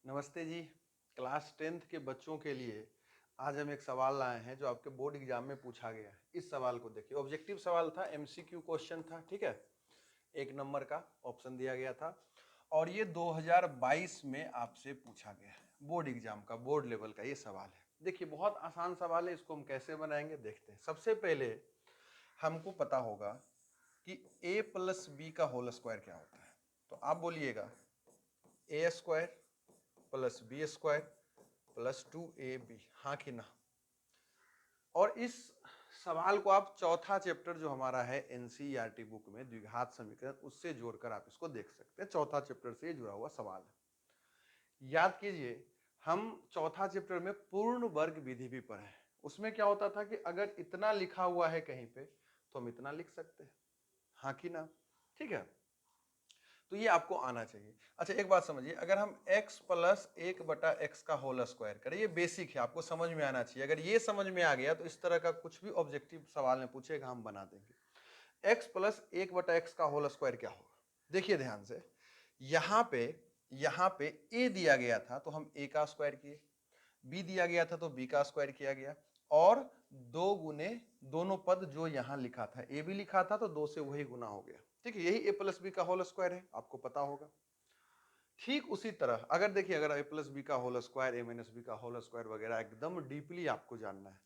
नमस्ते जी। Class 10th के बच्चों के लिए आज हम एक सवाल लाए हैं जो आपके बोर्ड एग्जाम में पूछा गया है। इस सवाल को देखिए, ऑब्जेक्टिव सवाल था, एमसीक्यू क्वेश्चन था, ठीक है। 1 नंबर का ऑप्शन दिया गया था और ये 2022 में आपसे पूछा गया है। बोर्ड एग्जाम का, बोर्ड लेवल का ये सवाल है। देखिए बहुत आसान सवाल है, इसको हम कैसे बनाएंगे देखते हैं। सबसे पहले हमको पता होगा कि a प्लस बी का होल स्क्वायर क्या होता है। तो आप बोलिएगा A square plus B square plus 2ab, हाँ कि ना। और इस सवाल को आप चौथा चैप्टर जो हमारा है एनसीईआरटी बुक में द्विघात समीकरण, उससे जोड़कर आप इसको देख सकते हैं। चौथा चैप्टर से जुड़ा हुआ सवाल है। याद कीजिए, हम चौथा चैप्टर में पूर्ण वर्ग विधि भी पढ़े हैं। उसमें क्या होता था कि अगर इतना लिखा हुआ है कहीं पे तो हम इतना लिख सकते हैं, हाँ कि ना। ठीक है, तो ये आपको आना चाहिए। अच्छा एक बात समझिए, अगर हम x प्लस 1/x का होल स्क्वायर करें, ये बेसिक है, आपको समझ में आना चाहिए। अगर ये समझ में आ गया तो इस तरह का कुछ भी ऑब्जेक्टिव सवाल में पूछेगा हम बना देंगे। x प्लस 1/x का होल स्क्वायर क्या होगा, देखिए ध्यान से। यहाँ पे a दिया गया था तो हम a का स्क्वायर किए, b दिया गया था तो b का स्क्वायर किया गया, और 2 गुने दोनों पद जो यहाँ लिखा था, a भी लिखा था तो 2 से वही गुना हो गया। ठीक है, यही a प्लस बी का होल स्क्वायर है, आपको पता होगा। ठीक उसी तरह अगर देखिए, अगर a प्लस बी का whole square, a minus b का होल स्क्वायर वगैरह एकदम डीपली आपको जानना है,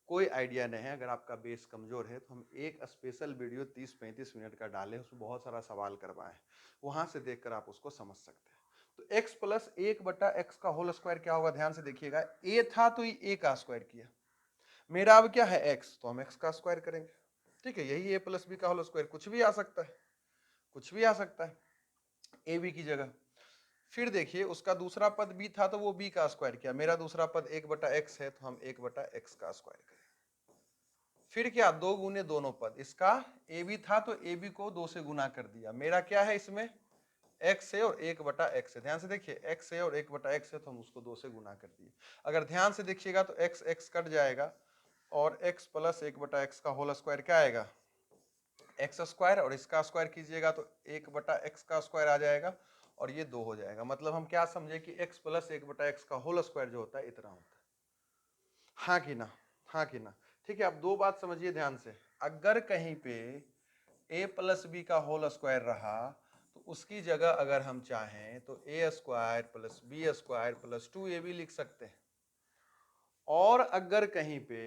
कोई आइडिया नहीं है, अगर आपका बेस कमजोर है, तो हम एक स्पेशल वीडियो 30-35 मिनट का डालें, उसमें बहुत सारा सवाल करवाएं, वहां से देखकर आप उसको समझ सकते हैं। तो x प्लस 1/x का होल स्क्वायर क्या होगा, ध्यान से देखिएगा। a था तो ये a का स्क्वायर किया, मेरा अब क्या है x, तो हम x का स्क्वायर करेंगे। ठीक है, यही a प्लस बी का होल स्क्वायर, कुछ भी आ सकता है, कुछ भी आ सकता है ए बी की जगह। फिर देखिए उसका दूसरा पद b था तो वो b का स्क्वायर किया, मेरा दूसरा पद 1/x है तो हम 1/x का स्क्वायर करें। फिर क्या, 2 गुने दोनों पद, इसका ए बी था तो ए बी को 2 से गुना कर दिया, मेरा क्या है इसमें x है और 1/x है। ध्यान से देखिए, x है और 1/x है तो हम उसको 2 से गुना कर दिए। अगर ध्यान से देखिएगा तो x x कट जाएगा और x प्लस 1/x का होल स्क्वायर क्या आएगा, एक्स स्क्वायर, और इसका स्क्वायर कीजिएगा तो 1/x का स्क्वायर आ जाएगा और ये 2 हो जाएगा। मतलब हम क्या समझे कि x प्लस 1/x का होल स्क्वायर जो होता है इतना होता है, हाँ कि ना, हाँ कि ना। ठीक है, आप दो बात समझिए ध्यान से। अगर कहीं पे a प्लस बी का होल स्क्वायर रहा तो उसकी जगह अगर हम चाहें तो a square plus B square plus 2ab लिख सकते हैं। और अगर कहीं पे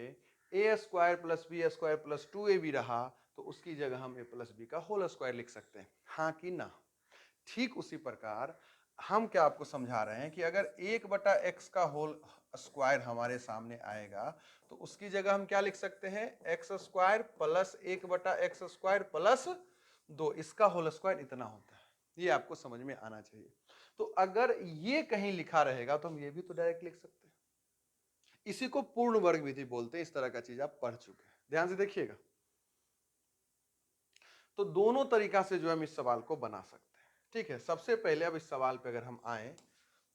a square plus B square plus 2ab रहा तो उसकी जगह हम a प्लस बी का होल स्क्वायर लिख सकते हैं, हाँ कि ना। ठीक उसी प्रकार हम क्या आपको समझा रहे हैं कि अगर 1/x का होल स्क्वायर हमारे सामने आएगा तो उसकी जगह हम क्या लिख सकते हैं, x square plus 1/x square plus 2, इसका होल स्क्वायर इतना होता है। ये आपको समझ में आना चाहिए। तो अगर ये कहीं लिखा रहेगा तो हम ये भी तो डायरेक्ट लिख सकते हैं। इसी को पूर्ण वर्ग विधि बोलते हैं। इस तरह का चीज आप पढ़ चुके हैं, ध्यान से देखिएगा। तो दोनों तरीका से जो हम इस सवाल को बना सकते हैं। ठीक है, सबसे पहले अब इस सवाल पे अगर हम आए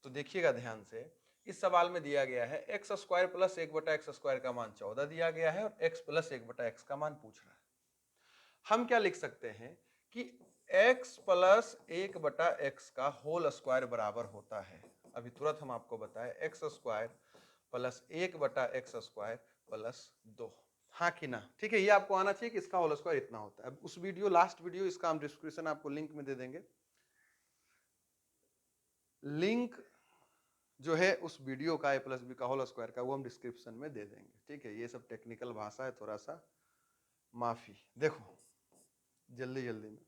तो देखिएगा ध्यान से। इस सवाल में दिया गया है x square plus 1/x square का मान 14 दिया गया है और x प्लस 1/x का मान पूछ रहा है। हम क्या लिख सकते हैं कि x प्लस 1/x का होल स्क्वायर बराबर होता है, अभी तुरंत हम आपको बताएं, x square plus 1/x square plus 2, हाँ कि ना। ठीक है, ये आपको आना चाहिए कि इसका होल स्क्वायर इतना होता है। अब उस वीडियो, लास्ट वीडियो, इसका हम डिस्क्रिप्शन आपको लिंक में दे देंगे। लिंक जो है उस वीडियो का, ए प्लस बी का होल स्क्वायर का, वो हम डिस्क्रिप्शन में दे देंगे। ठीक है, ये सब टेक्निकल भाषा है, थोड़ा सा माफी। देखो जल्दी जल्दी में,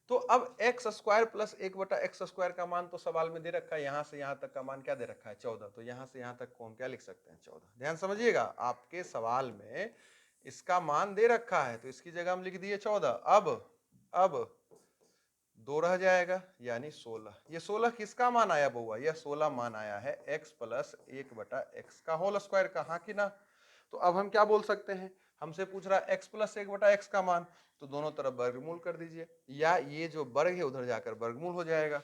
तो अब x square plus 1/x square का मान तो सवाल में दे रखा है, यहां से यहां तक का मान क्या दे रखा है, 14। तो यहां से यहां तक को हम क्या लिख सकते हैं, 14। ध्यान समझिएगा, आपके सवाल में इसका मान दे रखा है तो इसकी जगह हम लिख दिए 14। अब 2 रह जाएगा यानी 16। ये 16 किसका मान आया बउआ, यह 16 मान आया है x प्लस 1/x का होल स्क्वायर का, हाँ कि ना। तो अब हम क्या बोल सकते हैं, हमसे पूछ रहा है x प्लस 1/x का मान, तो दोनों तरफ वर्गमूल कर दीजिए, या ये जो वर्ग है उधर जाकर वर्गमूल हो जाएगा।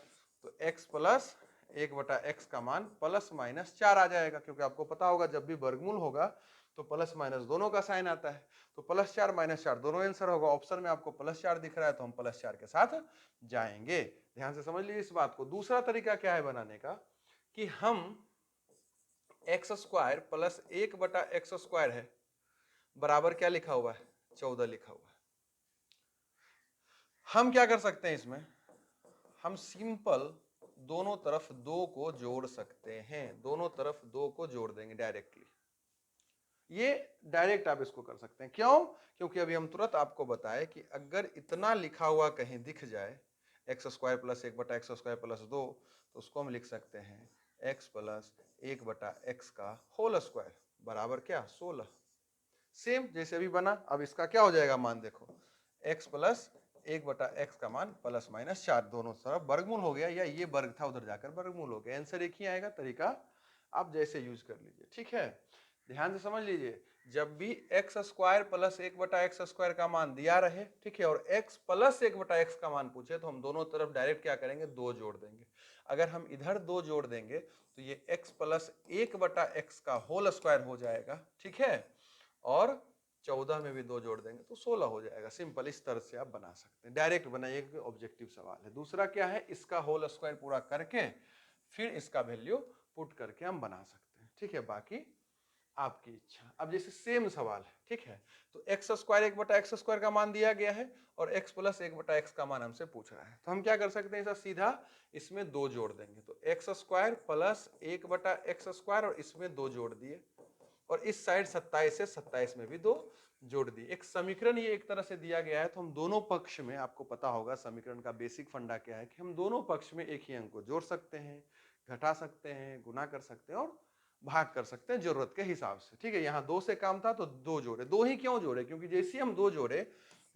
तो x प्लस 1/x का मान प्लस माइनस 4 आ जाएगा, क्योंकि आपको पता होगा जब भी वर्गमूल होगा तो प्लस माइनस दोनों का साइन आता है। तो +4 -4 दोनों आंसर होगा। ऑप्शन में आपको +4 दिख रहा है तो हम +4 के साथ जाएंगे। ध्यान से समझ लीजिए इस बात को। दूसरा तरीका क्या है बनाने का, कि हम एक्स स्क्वायर प्लस 1/x² है बराबर क्या लिखा हुआ है, 14 लिखा हुआ है। हम क्या कर सकते हैं इसमें, हम सिंपल दोनों तरफ 2 को जोड़ सकते हैं, दोनों तरफ 2 को जोड़ देंगे डायरेक्टली। ये डायरेक्ट आप इसको कर सकते हैं, क्यों? क्योंकि अभी हम तुरंत आपको बताए कि अगर इतना लिखा हुआ कहीं दिख जाए x² प्लस 1/x² प्लस 2, तो उसको हम लिख सकते हैं x प्लस 1/x का होल स्क्वायर बराबर क्या, 16। सेम जैसे भी बना, अब इसका क्या हो जाएगा मान देखो, x प्लस 1/x का मान प्लस माइनस 4, दोनों तरफ वर्गमूल हो गया, या ये वर्ग था उधर जाकर वर्गमूल हो गया। आंसर एक ही आएगा, तरीका आप जैसे यूज कर लीजिए, ठीक है। ध्यान से समझ लीजिए, जब भी x² प्लस 1/x² का मान दिया रहे, ठीक है, और x प्लस 1/x का मान पूछे, तो हम दोनों तरफ डायरेक्ट क्या करेंगे, 2 जोड़ देंगे। अगर हम इधर 2 जोड़ देंगे तो ये x प्लस 1/x का होल स्क्वायर हो जाएगा, ठीक है, और 14 में भी 2 जोड़ देंगे तो 16 हो जाएगा। सिंपल, इस तरह से आप बना सकते हैं, डायरेक्ट बनाइए, ऑब्जेक्टिव सवाल है। दूसरा क्या है, इसका होल स्क्वायर पूरा करके फिर इसका वैल्यू पुट करके हम बना सकते हैं, ठीक है, बाकी आपकी इच्छा। अब जैसे सेम सवाल है, ठीक है, तो x² 1/x² का मान दिया गया है और x प्लस 1/x का मान हमसे पूछ रहा है, तो हम क्या कर सकते हैं, ऐसा सीधा इसमें 2 जोड़ देंगे, तो x² प्लस 1/x² और इसमें 2 जोड़ दिए, और इस साइड 27 से 27 में भी 2 जोड़ दिए। एक समीकरण ये एक तरह से दिया गया है, तो हम दोनों पक्ष में, आपको पता होगा समीकरण का बेसिक फंडा क्या है, कि हम दोनों पक्ष में एक ही अंक को जोड़ सकते हैं, घटा सकते हैं, गुना कर सकते हैं और भाग कर सकते हैं जरूरत के हिसाब से, ठीक है। यहाँ 2 से काम था तो 2 जोड़े, 2 ही क्यों जोड़े, क्योंकि जैसे हम 2 जोड़े,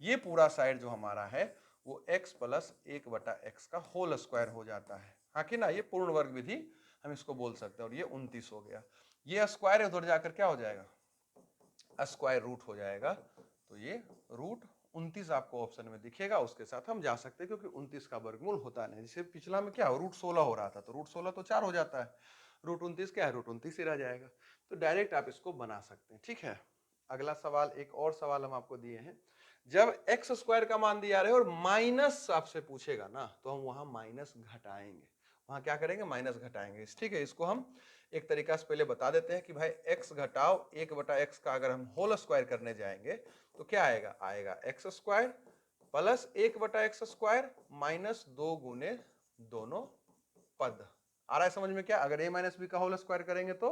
ये पूरा साइड जो हमारा है वो x प्लस 1/x का होल स्क्वायर हो जाता है, हाँ कि ना, ये पूर्ण वर्ग विधि हम इसको बोल सकते हैं, और ये 29 हो गया। ये स्क्वायर उधर जाकर क्या हो जाएगा, स्क्वायर रूट हो जाएगा, तो ये रूट 29 आपको ऑप्शन में दिखेगा, उसके साथ हम जा सकते हैं, क्योंकि 29 का वर्गमूल होता नहीं। जैसे पिछला में क्या रूट 16 हो रहा था, तो रूट 16 तो 4 हो जाता है, रूट 29 क्या है, रूट 29 ही रह जाएगा, तो डायरेक्ट आप इसको बना सकते हैं, ठीक है। अगला सवाल, एक और सवाल हम आपको दिए हैं, जब x² का मान दिया रहे और माइनस आपसे पूछेगा ना, तो हम वहां माइनस घटाएंगे, वहां क्या करेंगे, माइनस घटाएंगे, ठीक है। इसको हम एक तरीका से पहले बता देते हैं कि भाई x घटाओ 1/x का अगर हम होल स्क्वायर करने जाएंगे तो क्या आएगा, आएगा x² प्लस 1/x² माइनस 2 गुने दोनों पद। आ रहा है समझ में क्या, अगर a माइनस बी का होल स्क्वायर करेंगे तो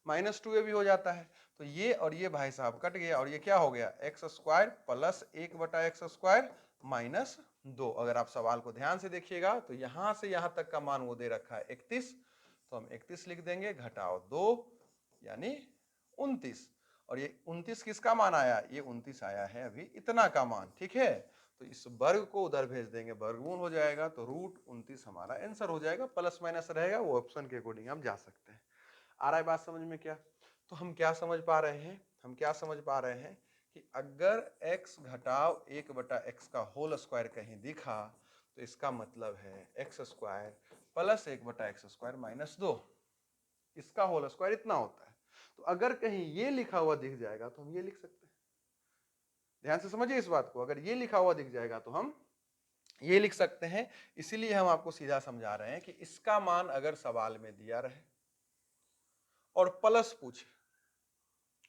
-2a भी हो जाता है, तो ये और ये भाई साहब कट गया, और ये क्या हो गया, x² प्लस 1/x² माइनस 2। अगर आप सवाल को ध्यान से देखिएगा तो यहां से यहां तक का मान वो दे रखा है 31, तो हम 31 लिख देंगे, घटाओ 2 यानी 29, और ये 29 किसका मान आया, ये 29 आया है अभी इतना का मान, ठीक है। तो इस वर्ग को उधर भेज देंगे, वर्गमूल हो जाएगा, तो रूट 29 हमारा आंसर हो जाएगा, प्लस माइनस रहेगा, वो ऑप्शन के अकॉर्डिंग हम जा सकते हैं। आ रहा है बात समझ में क्या, तो हम क्या समझ पा रहे हैं, हम क्या समझ पा रहे हैं कि अगर x घटाव 1/x का होल स्क्वायर कहीं दिखा, तो इसका मतलब है x² प्लस 1/x² माइनस 2, इसका होल स्क्वायर इतना होता है। तो अगर कहीं ये लिखा हुआ दिख जाएगा तो हम ये लिख सकते हैं, ध्यान से समझिए इस बात को, अगर ये लिखा हुआ दिख जाएगा तो हम ये लिख सकते हैं। इसीलिए हम आपको सीधा समझा रहे हैं कि इसका मान अगर सवाल में दिया रहे और प्लस पूछे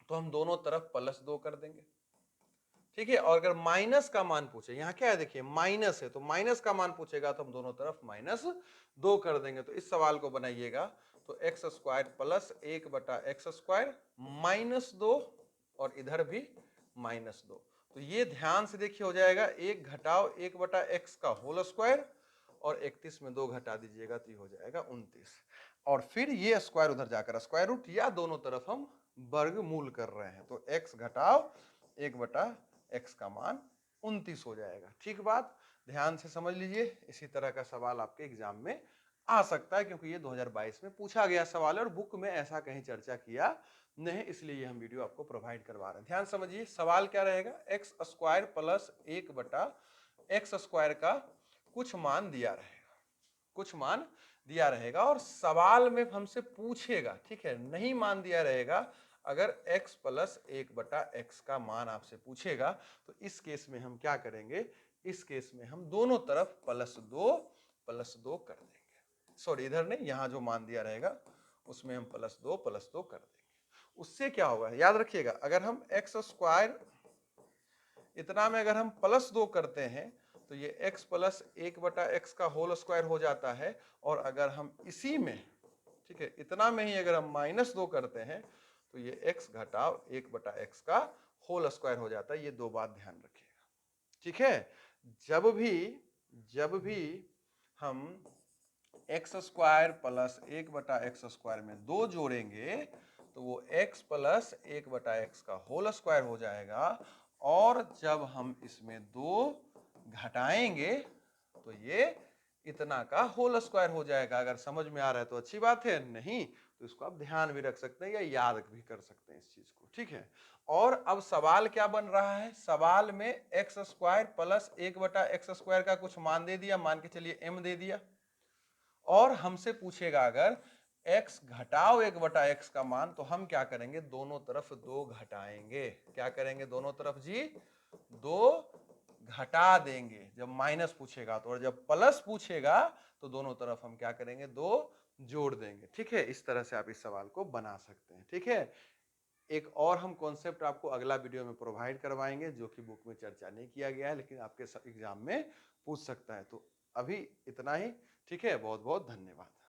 तो हम दोनों तरफ +2 कर देंगे, ठीक है। और अगर माइनस का मान पूछे, यहाँ क्या है देखिए माइनस है, तो माइनस का मान पूछेगा तो हम दोनों तरफ -2 कर देंगे। तो इस सवाल को बनाइएगा तो x² प्लस 1/x² माइनस 2, और इधर भी -2, तो ये ध्यान से देखिए हो जाएगा 1 घटाव 1/x का होल स्क्वायर, और 31 में 2 घटा दीजिएगा तो ये हो जाएगा 29, और फिर ये स्क्वायर उधर जाकर स्क्वायर रूट, या दोनों तरफ हम वर्गमूल कर रहे हैं, तो x घटाव 1/x का मान 29 हो जाएगा, ठीक बात। ध्यान से समझ लीजिए, इसी तरह का सवाल आपके एग्जाम में आ सकता है, क्योंकि ये 2022 में पूछा गया सवाल है और बुक में ऐसा कहीं चर्चा किया नहीं, इसलिए ये हम वीडियो आपको प्रोवाइड करवा रहे हैं। ध्यान समझिए, सवाल क्या रहेगा, x² प्लस 1/x² का कुछ मान दिया रहेगा, कुछ मान दिया रहेगा, और सवाल में हमसे पूछेगा, ठीक है, नहीं मान दिया रहेगा, अगर x प्लस 1/x का मान आपसे पूछेगा, तो इस केस में हम क्या करेंगे, इस केस में हम दोनों तरफ +2 कर देंगे। सॉरी इधर नहीं, यहाँ जो मान दिया रहेगा उसमें हम +2 कर देंगे। उससे क्या होगा याद रखिएगा, अगर हम एक्स स्क्वायर इतना में अगर हम +2 करते हैं तो ये x प्लस 1/x का होल स्क्वायर हो जाता है। और अगर हम इसी में, ठीक है, इतना में ही अगर हम -2 करते हैं तो ये x घटाव 1/x का होल स्क्वायर हो जाता है। ये दो बात ध्यान रखिएगा, ठीक है। जब भी हम x square plus 1/x square में 2 जोड़ेंगे तो वो x प्लस 1/x का होल स्क्वायर हो जाएगा। और जब हम इसमें 2 घटाएंगे तो ये इतना का होल स्क्वायर हो जाएगा। अगर समझ में आ रहा है तो अच्छी बात है, नहीं तो इसको आप ध्यान भी रख सकते हैं या याद भी कर सकते हैं इस चीज को, ठीक है। और अब सवाल क्या बन रहा है, सवाल में x square plus 1/x square का कुछ मान दे दिया, मान के चलिए m दे दिया। और हमसे पूछेगा अगर x घटाओ 1/x का मान, तो हम क्या करेंगे, दोनों तरफ 2 घटाएंगे। क्या करेंगे दोनों तरफ जी, 2 घटा देंगे जब माइनस पूछेगा तो। और जब प्लस पूछेगा तो दोनों तरफ हम क्या करेंगे, 2 जोड़ देंगे, ठीक है। इस तरह से आप इस सवाल को बना सकते हैं, ठीक है। एक और हम कॉन्सेप्ट आपको अगला वीडियो में प्रोवाइड करवाएंगे जो कि बुक में चर्चा नहीं किया गया है लेकिन आपके एग्जाम में पूछ सकता है। तो अभी इतना ही, ठीक है। बहुत बहुत धन्यवाद।